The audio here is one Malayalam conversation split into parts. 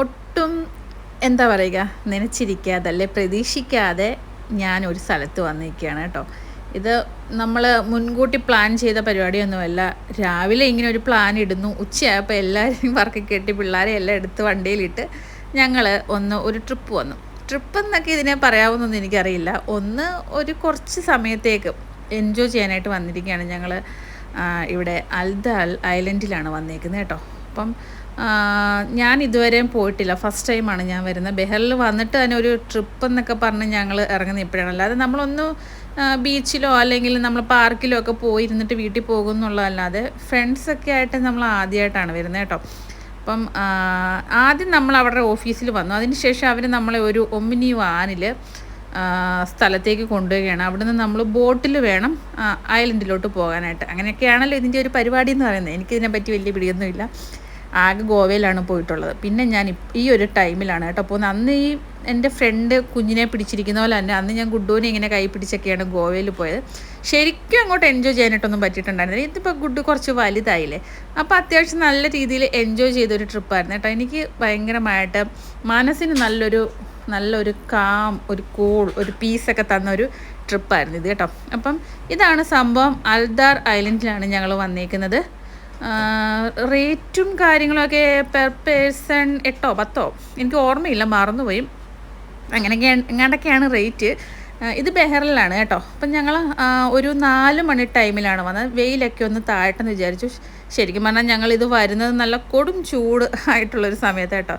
ഒട്ടും എന്താ പറയുക, നനച്ചിരിക്കാതെ അല്ലെ പ്രതീക്ഷിക്കാതെ ഞാനൊരു സ്ഥലത്ത് വന്നിരിക്കുകയാണ് കേട്ടോ. ഇത് നമ്മൾ മുൻകൂട്ടി പ്ലാൻ ചെയ്ത പരിപാടിയൊന്നുമല്ല. രാവിലെ ഇങ്ങനെ ഒരു പ്ലാൻ ഇടുന്നു, ഉച്ചയായപ്പോൾ എല്ലാവരെയും വർക്ക് കെട്ടി പിള്ളേരെ എല്ലാം എടുത്ത് വണ്ടിയിലിട്ട് ഞങ്ങൾ ഒരു ട്രിപ്പ് വന്നു. ട്രിപ്പ് എന്നൊക്കെ ഇതിനെ പറയാവുന്നൊന്നും എനിക്കറിയില്ല. ഒരു കുറച്ച് സമയത്തേക്ക് എൻജോയ് ചെയ്യാനായിട്ട് വന്നിരിക്കുകയാണ് ഞങ്ങൾ. ഇവിടെ അൽദാൽ ഐലൻഡിലാണ് വന്നേക്കുന്നത് കേട്ടോ. അപ്പം ഞാൻ ഇതുവരെയും പോയിട്ടില്ല, ഫസ്റ്റ് ടൈമാണ് ഞാൻ വരുന്നത്. ബെഹറിൽ വന്നിട്ട് തന്നെ ഒരു ട്രിപ്പ് എന്നൊക്കെ പറഞ്ഞ് ഞങ്ങൾ ഇറങ്ങുന്നത് ഇപ്പോഴാണ്. അല്ലാതെ നമ്മളൊന്ന് ബീച്ചിലോ അല്ലെങ്കിൽ നമ്മൾ പാർക്കിലോ ഒക്കെ പോയിരുന്നിട്ട് വീട്ടിൽ പോകുന്നുള്ളതല്ലാതെ ഫ്രണ്ട്സൊക്കെ ആയിട്ട് നമ്മൾ ആദ്യമായിട്ടാണ് വരുന്നത് കേട്ടോ. അപ്പം ആദ്യം നമ്മൾ അവരുടെ ഓഫീസിൽ വന്നു. അതിന് ശേഷം അവർ നമ്മളെ ഒരു ഒമ്നി വാനിൽ സ്ഥലത്തേക്ക് കൊണ്ടുപോവുകയാണ്. അവിടുന്ന് നമ്മൾ ബോട്ടിൽ വേണം ഐലൻഡിലോട്ട് പോകാനായിട്ട്. അങ്ങനെയൊക്കെയാണല്ലോ ഇതിൻ്റെ ഒരു പരിപാടി എന്ന് പറയുന്നത്. എനിക്കിതിനെപ്പറ്റി വലിയ പിടിയൊന്നുമില്ല. ആകെ ഗോവയിലാണ് പോയിട്ടുള്ളത്. പിന്നെ ഞാൻ ഈ ഒരു ടൈമിലാണ് കേട്ടോ പോകുന്നത്. അന്ന് എൻ്റെ ഫ്രണ്ട് കുഞ്ഞിനെ പിടിച്ചിരിക്കുന്ന പോലെ തന്നെ അന്ന് ഞാൻ ഗുഡുവിനെ ഇങ്ങനെ കൈ പിടിച്ചൊക്കെയാണ് ഗോവയിൽ പോയത്. ശരിക്കും അങ്ങോട്ട് എൻജോയ് ചെയ്യാനായിട്ടൊന്നും പറ്റിയിട്ടുണ്ടായിരുന്നില്ല. ഇതിപ്പോൾ ഗുഡു കുറച്ച് വലുതായില്ലേ, അപ്പോൾ അത്യാവശ്യം നല്ല രീതിയിൽ എൻജോയ് ചെയ്തൊരു ട്രിപ്പായിരുന്നു കേട്ടോ. എനിക്ക് ഭയങ്കരമായിട്ട് മനസ്സിന് നല്ലൊരു കാം, ഒരു കൂൾ, ഒരു പീസൊക്കെ തന്നൊരു ട്രിപ്പായിരുന്നു ഇത് കേട്ടോ. അപ്പം ഇതാണ് സംഭവം. അൽദാർ ഐലൻഡിലാണ് ഞങ്ങൾ വന്നേക്കുന്നത്. റേറ്റും കാര്യങ്ങളൊക്കെ പെർ പേഴ്സൺ 8 or 10 എനിക്ക് ഓർമ്മയില്ല, മറന്നുപോയി. എങ്ങനെയൊക്കെയാണ് റേറ്റ്. ഇത് ബെഹറിലാണ് കേട്ടോ. അപ്പം ഞങ്ങൾ ഒരു 4 മണി ടൈമിലാണ് വന്നത്. വെയിലൊക്കെ ഒന്ന് താഴട്ടെന്ന് വിചാരിച്ചു. ശരിക്കും പറഞ്ഞാൽ ഞങ്ങളിത് വരുന്നത് നല്ല കൊടും ചൂട് ആയിട്ടുള്ളൊരു സമയത്ത് കേട്ടോ.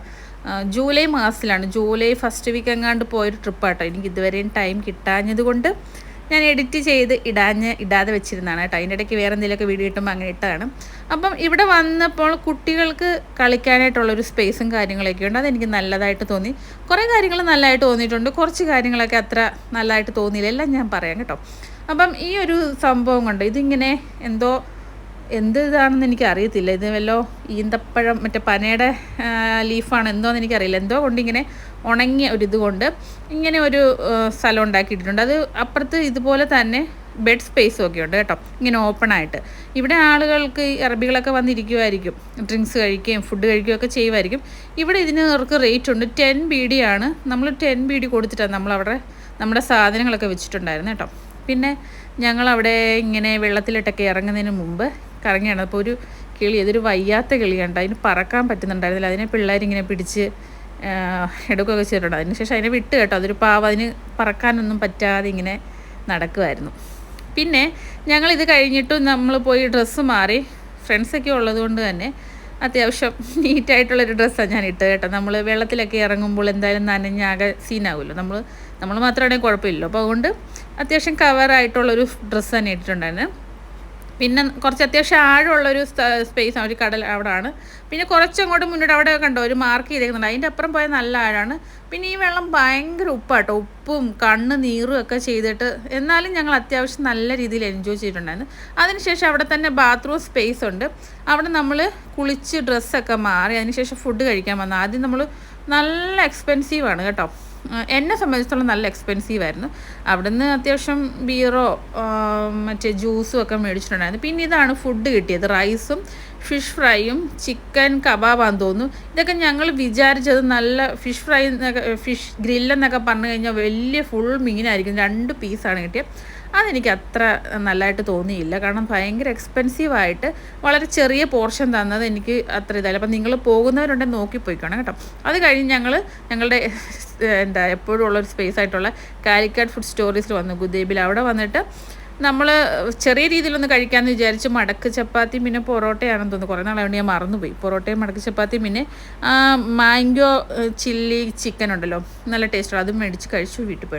ജൂലൈ മാസത്തിലാണ്, ജൂലൈ ഫസ്റ്റ് വീക്ക് എങ്ങാണ്ട് പോയൊരു ട്രിപ്പാട്ടോ. എനിക്ക് ഇതുവരെയും ടൈം കിട്ടാഞ്ഞത് കൊണ്ട് ഞാൻ എഡിറ്റ് ചെയ്ത് ഇടാതെ വെച്ചിരുന്നതാണ് കേട്ടോ. അതിൻ്റെ ഇടയ്ക്ക് വേറെ എന്തെങ്കിലുമൊക്കെ വീഡിയോ ഇട്ടുമ്പോൾ അങ്ങനെ ഇട്ടതാണ്. അപ്പം ഇവിടെ വന്നപ്പോൾ കുട്ടികൾക്ക് കളിക്കാനായിട്ടുള്ളൊരു സ്പേസും കാര്യങ്ങളൊക്കെ ഉണ്ട്. അതെനിക്ക് നല്ലതായിട്ട് തോന്നി. കുറേ കാര്യങ്ങൾ നല്ലതായിട്ട് തോന്നിയിട്ടുണ്ട്, കുറച്ച് കാര്യങ്ങളൊക്കെ അത്ര നല്ലതായിട്ട് തോന്നിയില്ല. എല്ലാം ഞാൻ പറയാം കേട്ടോ. അപ്പം ഈ ഒരു സംഭവം കൊണ്ട് ഇതിങ്ങനെ എന്ത് ഇതാണെന്ന് എനിക്കറിയത്തില്ല. ഇത് വല്ലോ ഈന്തപ്പഴം, മറ്റേ പനയുടെ ലീഫാണ് എന്തോന്ന് എനിക്കറിയില്ല. എന്തോ കൊണ്ട് ഇങ്ങനെ ഉണങ്ങിയ ഒരിത് കൊണ്ട് ഇങ്ങനെ ഒരു സ്ഥലം ഉണ്ടാക്കിയിട്ടുണ്ട്. അത് അപ്പുറത്ത് ഇതുപോലെ തന്നെ ബെഡ് സ്പേസും ഒക്കെ ഉണ്ട് കേട്ടോ, ഇങ്ങനെ ഓപ്പണായിട്ട്. ഇവിടെ ആളുകൾക്ക് അറബികളൊക്കെ വന്നിരിക്കുമായിരിക്കും, ഡ്രിങ്ക്സ് കഴിക്കുകയും ഫുഡ് കഴിക്കുകയും ഒക്കെ ചെയ്യുമായിരിക്കും. ഇവിടെ ഇതിനവർക്ക് റേറ്റ് ഉണ്ട്. 10 BD ആണ്. നമ്മൾ 10 BD കൊടുത്തിട്ടാണ് നമ്മളവിടെ നമ്മുടെ സാധനങ്ങളൊക്കെ വെച്ചിട്ടുണ്ടായിരുന്നു കേട്ടോ. പിന്നെ ഞങ്ങളവിടെ ഇങ്ങനെ വെള്ളത്തിലിട്ടൊക്കെ ഇറങ്ങുന്നതിന് മുമ്പ് കറങ്ങിയാണ്. അപ്പോൾ ഒരു കിളി, അതൊരു വയ്യാത്ത കിളിയുണ്ട്, അതിന് പറക്കാൻ പറ്റുന്നുണ്ടായിരുന്നില്ല. അതിനെ പിള്ളേരിങ്ങനെ പിടിച്ച് എടുക്കുകയൊക്കെ ചെയ്തിട്ടുണ്ട്. അതിന് ശേഷം അതിനെ വിട്ട് കേട്ടോ. അതൊരു പാവം, അതിന് പറക്കാനൊന്നും പറ്റാതെ ഇങ്ങനെ നടക്കുമായിരുന്നു. പിന്നെ ഞങ്ങളിത് കഴിഞ്ഞിട്ടും നമ്മൾ പോയി ഡ്രസ്സ് മാറി. ഫ്രണ്ട്സൊക്കെ ഉള്ളത് കൊണ്ട് തന്നെ അത്യാവശ്യം നീറ്റായിട്ടുള്ളൊരു ഡ്രസ്സാണ് ഞാൻ ഇട്ടത് കേട്ടോ. നമ്മൾ വെള്ളത്തിലൊക്കെ ഇറങ്ങുമ്പോൾ എന്തായാലും നനഞ്ഞാകെ സീനാവുമല്ലോ. നമ്മൾ മാത്രമാണെങ്കിൽ കുഴപ്പമില്ലല്ലോ. അപ്പോൾ അതുകൊണ്ട് അത്യാവശ്യം കവറായിട്ടുള്ളൊരു ഡ്രസ്സ് തന്നെ ഇട്ടിട്ടുണ്ടായിരുന്നു. പിന്നെ കുറച്ച് അത്യാവശ്യം ആഴമുള്ളൊരു സ്പേസാണ്, ഒരു കടൽ അവിടെയാണ്. പിന്നെ കുറച്ചങ്ങോട്ട് മുന്നോട്ട് അവിടെ കണ്ടോ ഒരു മാർക്ക് ചെയ്തേക്കുന്നുണ്ട്. അതിൻ്റെ അപ്പുറം പോയാൽ നല്ല ആഴമാണ്. പിന്നെ ഈ വെള്ളം ഭയങ്കര ഉപ്പാട്ടോ, ഉപ്പും കണ്ണ് നീറും ഒക്കെ ചെയ്തിട്ട് എന്നാലും ഞങ്ങൾ അത്യാവശ്യം നല്ല രീതിയിൽ എൻജോയ് ചെയ്തിട്ടുണ്ടായിരുന്നു. അതിനുശേഷം അവിടെ തന്നെ ബാത്റൂം സ്പേസ് ഉണ്ട്. അവിടെ നമ്മൾ കുളിച്ച് ഡ്രസ്സൊക്കെ മാറി അതിനുശേഷം ഫുഡ് കഴിക്കാൻ വന്നു. ആദ്യം നമ്മൾ നല്ല എക്സ്പെൻസീവാണ് കേട്ടോ. എന്നെ സംബന്ധിച്ചിടത്തോളം നല്ല എക്സ്പെൻസീവായിരുന്നു. അവിടുന്ന് അത്യാവശ്യം ബീറോ മറ്റേ ജ്യൂസും ഒക്കെ മേടിച്ചിട്ടുണ്ടായിരുന്നു. പിന്നെ ഇതാണ് ഫുഡ് കിട്ടിയത്, റൈസും ഫിഷ് ഫ്രൈയും ചിക്കൻ കബാബാന്ന് തോന്നുന്നു. ഇതൊക്കെ ഞങ്ങൾ വിചാരിച്ചത് നല്ല ഫിഷ് ഫ്രൈ ഫിഷ് ഗ്രില്ലെന്നൊക്കെ പറഞ്ഞു കഴിഞ്ഞാൽ വലിയ ഫുൾ മീനായിരിക്കും. 2 പീസാണ് കിട്ടിയത്. അതെനിക്ക് അത്ര നല്ലതായിട്ട് തോന്നിയില്ല. കാരണം ഭയങ്കര എക്സ്പെൻസീവായിട്ട് വളരെ ചെറിയ പോർഷൻ തന്നത് എനിക്ക് അത്ര ഇതായില്ല. അപ്പം നിങ്ങൾ പോകുന്നവരുണ്ടെങ്കിൽ നോക്കിപ്പോയിക്കണം കേട്ടോ. അത് കഴിഞ്ഞ് ഞങ്ങളുടെ എപ്പോഴും ഉള്ളൊരു സ്പേസ് ആയിട്ടുള്ള കാലിക്കറ്റ് ഫുഡ് സ്റ്റോറീസിൽ വന്നു, ഗുദേബിൽ. അവിടെ വന്നിട്ട് നമ്മൾ ചെറിയ രീതിയിലൊന്ന് കഴിക്കാമെന്ന് വിചാരിച്ച് മടക്ക് ചപ്പാത്തി പിന്നെ പൊറോട്ടയാണെന്ന് തോന്നുന്നു. കുറേ നാളായതുകൊണ്ട് ഞാൻ മറന്നുപോയി. പൊറോട്ടയും മടക്ക് ചപ്പാത്തിയും പിന്നെ മാംഗോ ചില്ലി ചിക്കൻ ഉണ്ടല്ലോ, നല്ല ടേസ്റ്റുള്ള, അതും മേടിച്ച് കഴിച്ചു വീട്ടിൽ പോയി.